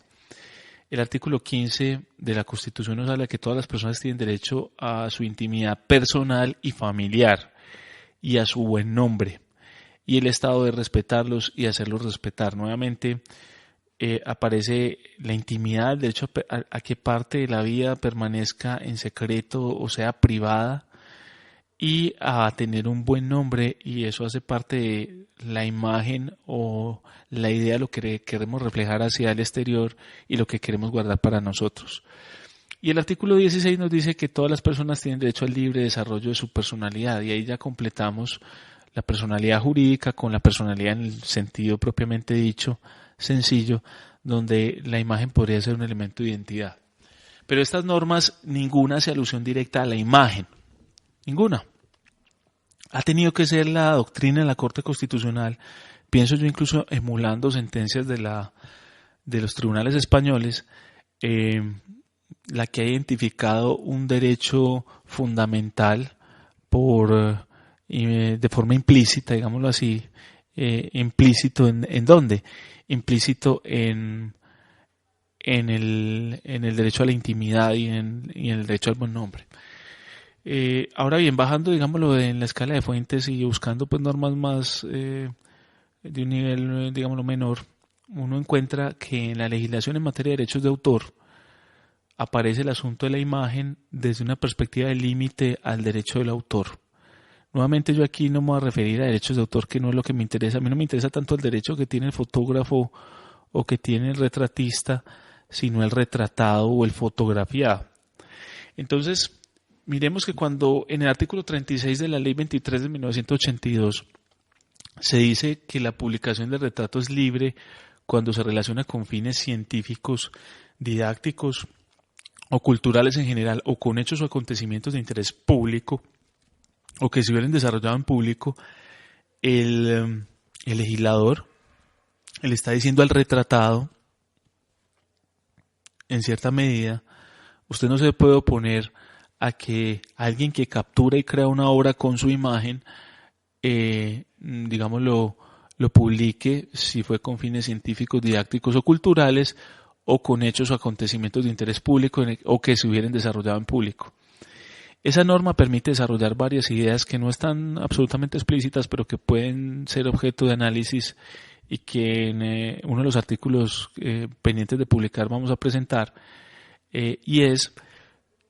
El artículo 15 de la Constitución nos habla de que todas las personas tienen derecho a su intimidad personal y familiar y a su buen nombre. Y el Estado de respetarlos y hacerlos respetar. Nuevamente aparece la intimidad, el derecho a que parte de la vida permanezca en secreto o sea privada, y a tener un buen nombre, y eso hace parte de la imagen o la idea de lo que queremos reflejar hacia el exterior y lo que queremos guardar para nosotros. Y el artículo 16 nos dice que todas las personas tienen derecho al libre desarrollo de su personalidad, y ahí ya completamos la personalidad jurídica con la personalidad en el sentido propiamente dicho, sencillo, donde la imagen podría ser un elemento de identidad. Pero estas normas, ninguna hace alusión directa a la imagen, ninguna. Ha tenido que ser la doctrina de la Corte Constitucional, pienso yo incluso emulando sentencias de los tribunales españoles, la que ha identificado un derecho fundamental de forma implícita, digámoslo así, implícito ¿en dónde? Implícito en el derecho a la intimidad y en el derecho al buen nombre. Ahora bien, bajando, digámoslo, en la escala de fuentes y buscando pues normas más de un nivel, digámoslo, menor, uno encuentra que en la legislación en materia de derechos de autor aparece el asunto de la imagen desde una perspectiva de límite al derecho del autor. Nuevamente yo aquí no me voy a referir a derechos de autor, que no es lo que me interesa. A mí no me interesa tanto el derecho que tiene el fotógrafo o que tiene el retratista, sino el retratado o el fotografiado. Entonces, miremos que cuando en el artículo 36 de la Ley 23 de 1982 se dice que la publicación de retrato es libre cuando se relaciona con fines científicos, didácticos o culturales en general, o con hechos o acontecimientos de interés público, o que se hubieran desarrollado en público, el legislador le está diciendo al retratado, en cierta medida, usted no se puede oponer a que alguien que captura y crea una obra con su imagen, digamos, lo publique si fue con fines científicos, didácticos o culturales, o con hechos o acontecimientos de interés público o que se hubieran desarrollado en público. Esa norma permite desarrollar varias ideas que no están absolutamente explícitas, pero que pueden ser objeto de análisis y que en uno de los artículos pendientes de publicar vamos a presentar, y es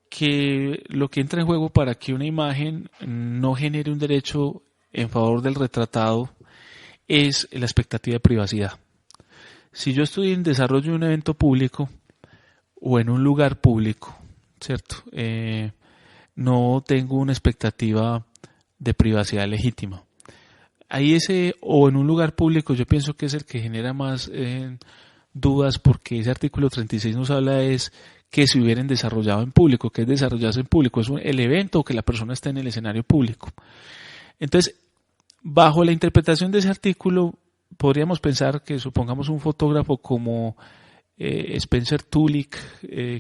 que lo que entra en juego para que una imagen no genere un derecho en favor del retratado es la expectativa de privacidad. Si yo estoy en desarrollo de un evento público, o en un lugar público, ¿cierto? No tengo una expectativa de privacidad legítima. Ahí ese o en un lugar público yo pienso que es el que genera más dudas, porque ese artículo 36 nos habla es que se hubieran desarrollado en público, que es desarrollarse en público, es el evento o que la persona está en el escenario público. Entonces, bajo la interpretación de ese artículo, podríamos pensar que supongamos un fotógrafo como Spencer Tulik,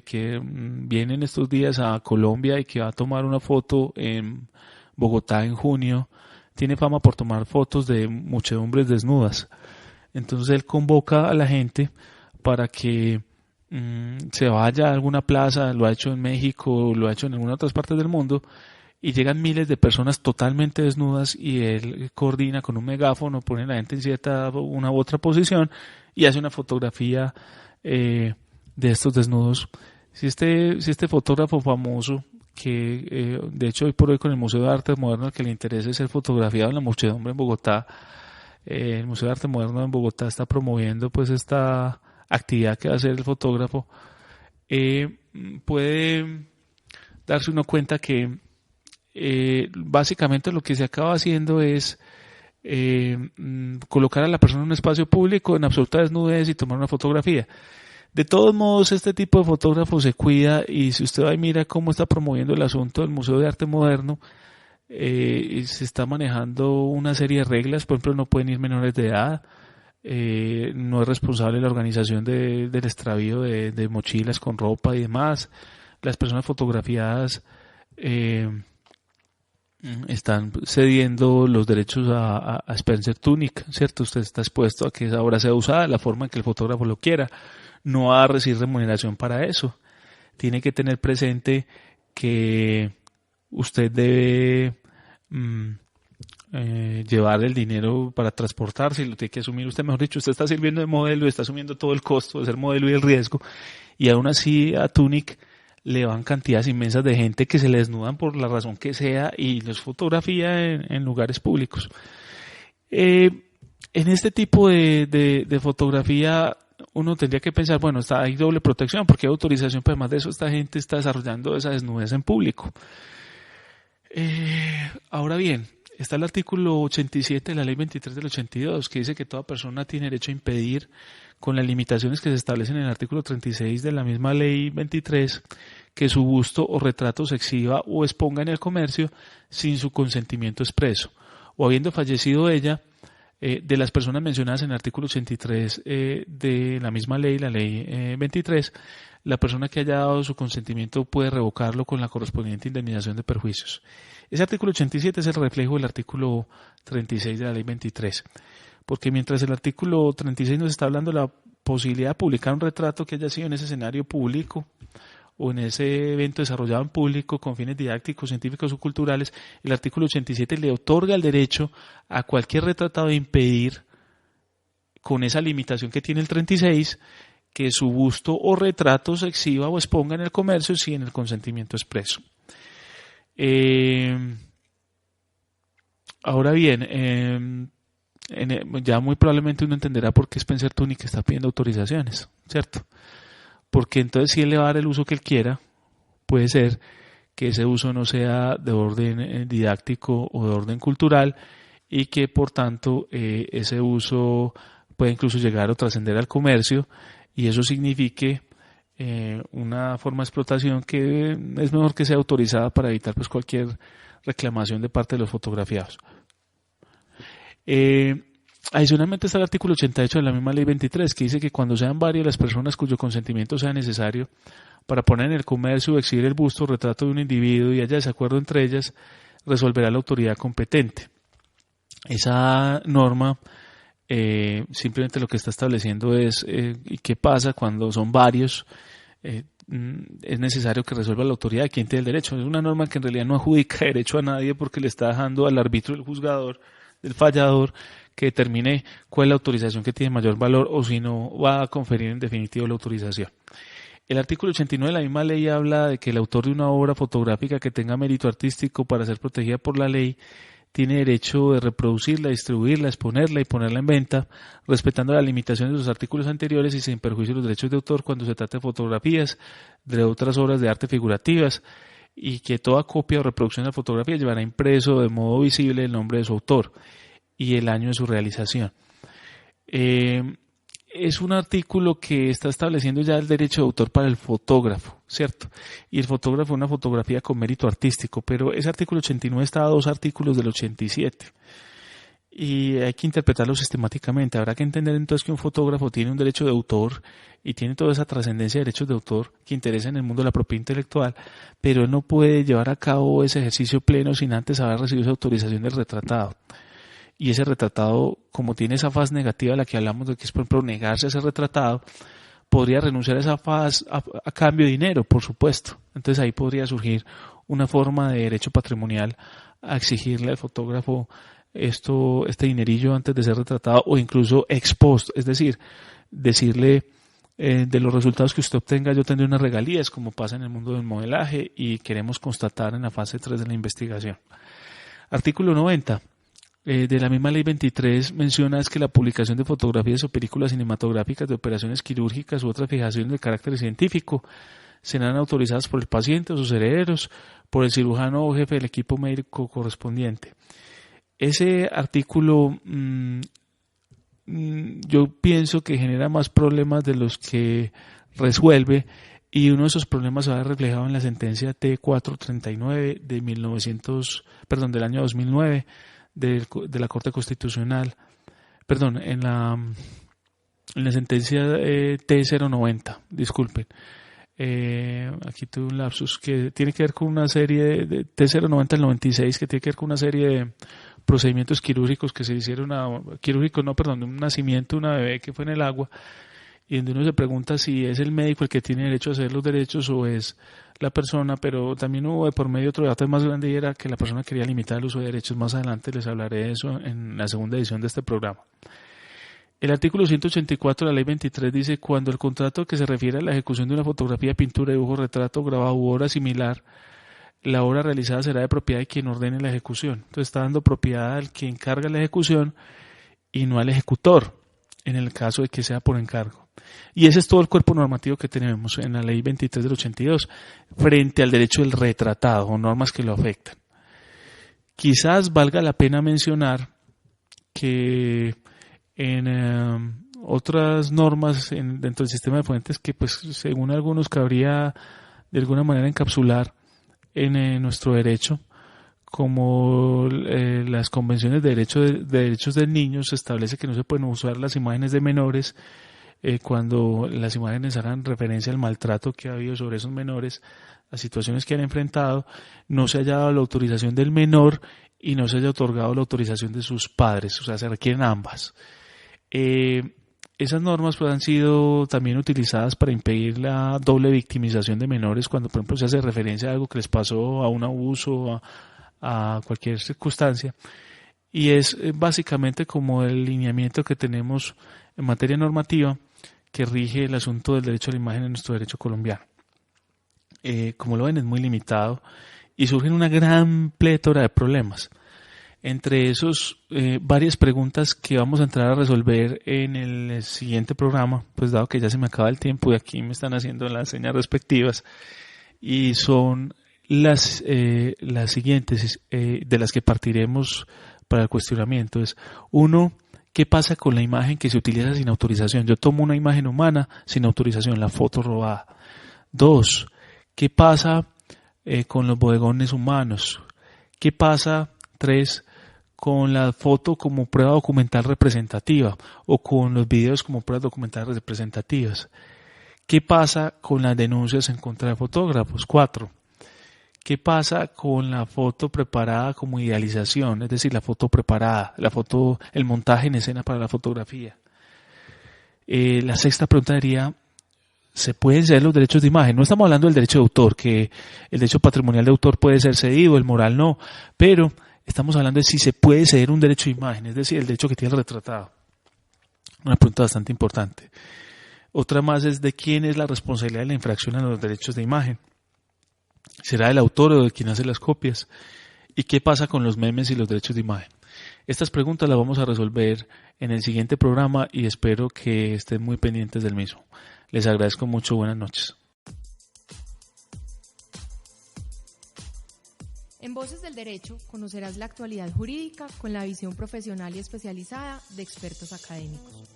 que viene en estos días a Colombia y que va a tomar una foto en Bogotá en junio, tiene fama por tomar fotos de muchedumbres desnudas. Entonces él convoca a la gente para que se vaya a alguna plaza, lo ha hecho en México, lo ha hecho en algunas otras partes del mundo, y llegan miles de personas totalmente desnudas y él coordina con un megáfono, pone a la gente en una u otra posición y hace una fotografía de estos desnudos. Si este fotógrafo famoso, que de hecho hoy por hoy con el Museo de Arte Moderno el que le interesa ser fotografiado en la muchedumbre en Bogotá, el Museo de Arte Moderno en Bogotá está promoviendo pues esta actividad que va a hacer el fotógrafo, puede darse uno cuenta que básicamente lo que se acaba haciendo es colocar a la persona en un espacio público en absoluta desnudez y tomar una fotografía. De todos modos, este tipo de fotógrafo se cuida, y si usted va y mira cómo está promoviendo el asunto del Museo de Arte Moderno, se está manejando una serie de reglas. Por ejemplo, no pueden ir menores de edad, no es responsable la organización del extravío de mochilas con ropa y demás. Las personas fotografiadas están cediendo los derechos a Spencer Tulik, ¿cierto? Usted está expuesto a que esa obra sea usada de la forma en que el fotógrafo lo quiera. No va a recibir remuneración para eso. Tiene que tener presente que usted debe llevar el dinero para transportarse y lo tiene que asumir usted. Mejor dicho, usted está sirviendo de modelo y está asumiendo todo el costo de ser modelo y el riesgo. Y aún así a Tulik le van cantidades inmensas de gente que se le desnudan por la razón que sea y los fotografía en lugares públicos. En este tipo de fotografía uno tendría que pensar, bueno, hay doble protección porque hay autorización, pero además de eso esta gente está desarrollando esa desnudez en público. Ahora bien, está el artículo 87 de la ley 23 del 82 que dice que toda persona tiene derecho a impedir, con las limitaciones que se establecen en el artículo 36 de la misma ley 23, que su busto o retrato se exhiba o exponga en el comercio sin su consentimiento expreso, o habiendo fallecido ella, de las personas mencionadas en el artículo 83 de la misma ley, la ley 23, la persona que haya dado su consentimiento puede revocarlo con la correspondiente indemnización de perjuicios. Ese artículo 87 es el reflejo del artículo 36 de la ley 23, porque mientras el artículo 36 nos está hablando de la posibilidad de publicar un retrato que haya sido en ese escenario público o en ese evento desarrollado en público con fines didácticos, científicos o culturales, el artículo 87 le otorga el derecho a cualquier retratado de impedir, con esa limitación que tiene el 36, que su busto o retrato se exhiba o exponga en el comercio sin el consentimiento expreso. Ahora bien, ya muy probablemente uno entenderá por qué Spencer Tulik está pidiendo autorizaciones, ¿cierto? Porque entonces si él le va a dar el uso que él quiera, puede ser que ese uso no sea de orden didáctico o de orden cultural y que por tanto ese uso puede incluso llegar o trascender al comercio, y eso signifique una forma de explotación que es mejor que sea autorizada para evitar pues cualquier reclamación de parte de los fotografiados. Adicionalmente está el artículo 88 de la misma ley 23 que dice que cuando sean varias las personas cuyo consentimiento sea necesario para poner en el comercio o exhibir el busto o retrato de un individuo y haya desacuerdo entre ellas, resolverá la autoridad competente. Esa norma simplemente lo que está estableciendo es ¿y qué pasa cuando son varios? Es necesario que resuelva la autoridad de quien tiene el derecho. Es una norma que en realidad no adjudica derecho a nadie porque le está dejando al arbitrio del juzgador, del fallador, que determine cuál es la autorización que tiene mayor valor o si no va a conferir en definitivo la autorización. El artículo 89 de la misma ley habla de que el autor de una obra fotográfica que tenga mérito artístico para ser protegida por la ley tiene derecho de reproducirla, distribuirla, exponerla y ponerla en venta, respetando las limitaciones de los artículos anteriores y sin perjuicio de los derechos de autor cuando se trata de fotografías, de otras obras de arte figurativas, y que toda copia o reproducción de la fotografía llevará impreso de modo visible el nombre de su autor y el año de su realización. Es un artículo que está estableciendo ya el derecho de autor para el fotógrafo, ¿cierto? Y el fotógrafo una fotografía con mérito artístico, pero ese artículo 89 está a 2 artículos del 87 y hay que interpretarlo sistemáticamente. Habrá que entender entonces que un fotógrafo tiene un derecho de autor y tiene toda esa trascendencia de derechos de autor que interesa en el mundo de la propiedad intelectual, pero él no puede llevar a cabo ese ejercicio pleno sin antes haber recibido esa autorización del retratado. Y ese retratado, como tiene esa faz negativa de la que hablamos, de que es, por ejemplo, negarse a ese retratado, podría renunciar a esa faz a cambio de dinero, por supuesto. Entonces ahí podría surgir una forma de derecho patrimonial a exigirle al fotógrafo este dinerillo antes de ser retratado, o incluso ex post, es decir, decirle de los resultados que usted obtenga yo tendré unas regalías, como pasa en el mundo del modelaje y queremos constatar en la fase 3 de la investigación. Artículo 90. De la misma ley 23 menciona es que la publicación de fotografías o películas cinematográficas de operaciones quirúrgicas u otras fijaciones de carácter científico serán autorizadas por el paciente o sus herederos, por el cirujano o jefe del equipo médico correspondiente. Ese artículo yo pienso que genera más problemas de los que resuelve, y uno de esos problemas se va reflejado en la sentencia T439 del año 2009 de la Corte Constitucional, en la sentencia T090, disculpen. Aquí tuve un lapsus que tiene que ver con una serie de T090 al 96, que tiene que ver con una serie de procedimientos quirúrgicos que se hicieron, un nacimiento de una bebé que fue en el agua, y donde uno se pregunta si es el médico el que tiene derecho a hacer los derechos o es la persona, pero también hubo de por medio otro debate más grande, y era que la persona quería limitar el uso de derechos. Más adelante les hablaré de eso en la segunda edición de este programa. El artículo 184 de la ley 23 dice: cuando el contrato que se refiere a la ejecución de una fotografía, pintura, dibujo, retrato, grabado u obra similar, la obra realizada será de propiedad de quien ordene la ejecución. Entonces está dando propiedad al que encarga la ejecución y no al ejecutor, en el caso de que sea por encargo. Y ese es todo el cuerpo normativo que tenemos en la ley 23 del 82 frente al derecho del retratado o normas que lo afectan. Quizás valga la pena mencionar que en otras normas dentro del sistema de fuentes que pues según algunos cabría de alguna manera encapsular en nuestro derecho, como las convenciones de derechos del niño, se establece que no se pueden usar las imágenes de menores cuando las imágenes hagan referencia al maltrato que ha habido sobre esos menores, a situaciones que han enfrentado, no se haya dado la autorización del menor y no se haya otorgado la autorización de sus padres, o sea, se requieren ambas. Esas normas pues, han sido también utilizadas para impedir la doble victimización de menores cuando, por ejemplo, se hace referencia a algo que les pasó, a un abuso, a cualquier circunstancia, y es básicamente como el lineamiento que tenemos en materia normativa que rige el asunto del derecho a la imagen en nuestro derecho colombiano. Como lo ven, es muy limitado y surgen una gran plétora de problemas. Entre esos, varias preguntas que vamos a entrar a resolver en el siguiente programa, pues dado que ya se me acaba el tiempo y aquí me están haciendo las señas respectivas, y son las siguientes de las que partiremos para el cuestionamiento. Es: uno, ¿qué pasa con la imagen que se utiliza sin autorización? Yo tomo una imagen humana sin autorización, la foto robada. 2, ¿qué pasa con los bodegones humanos? ¿Qué pasa, 3, con la foto como prueba documental representativa o con los videos como pruebas documentales representativas? ¿Qué pasa con las denuncias en contra de fotógrafos? 4, ¿qué pasa con la foto preparada como idealización? Es decir, la foto preparada, el montaje en escena para la fotografía. La sexta pregunta sería: ¿se pueden ceder los derechos de imagen? No estamos hablando del derecho de autor, que el derecho patrimonial de autor puede ser cedido, el moral no, pero estamos hablando de si se puede ceder un derecho de imagen, es decir, el derecho que tiene el retratado. Una pregunta bastante importante. Otra más es: ¿de quién es la responsabilidad de la infracción a los derechos de imagen? ¿Será del autor o de quien hace las copias? ¿Y qué pasa con los memes y los derechos de imagen? Estas preguntas las vamos a resolver en el siguiente programa y espero que estén muy pendientes del mismo. Les agradezco mucho. Buenas noches. En Voces del Derecho conocerás la actualidad jurídica con la visión profesional y especializada de expertos académicos.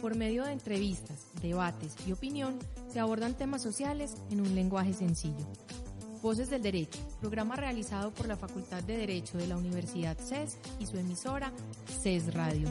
Por medio de entrevistas, debates y opinión, se abordan temas sociales en un lenguaje sencillo. Voces del Derecho, programa realizado por la Facultad de Derecho de la Universidad CES y su emisora CES Radio.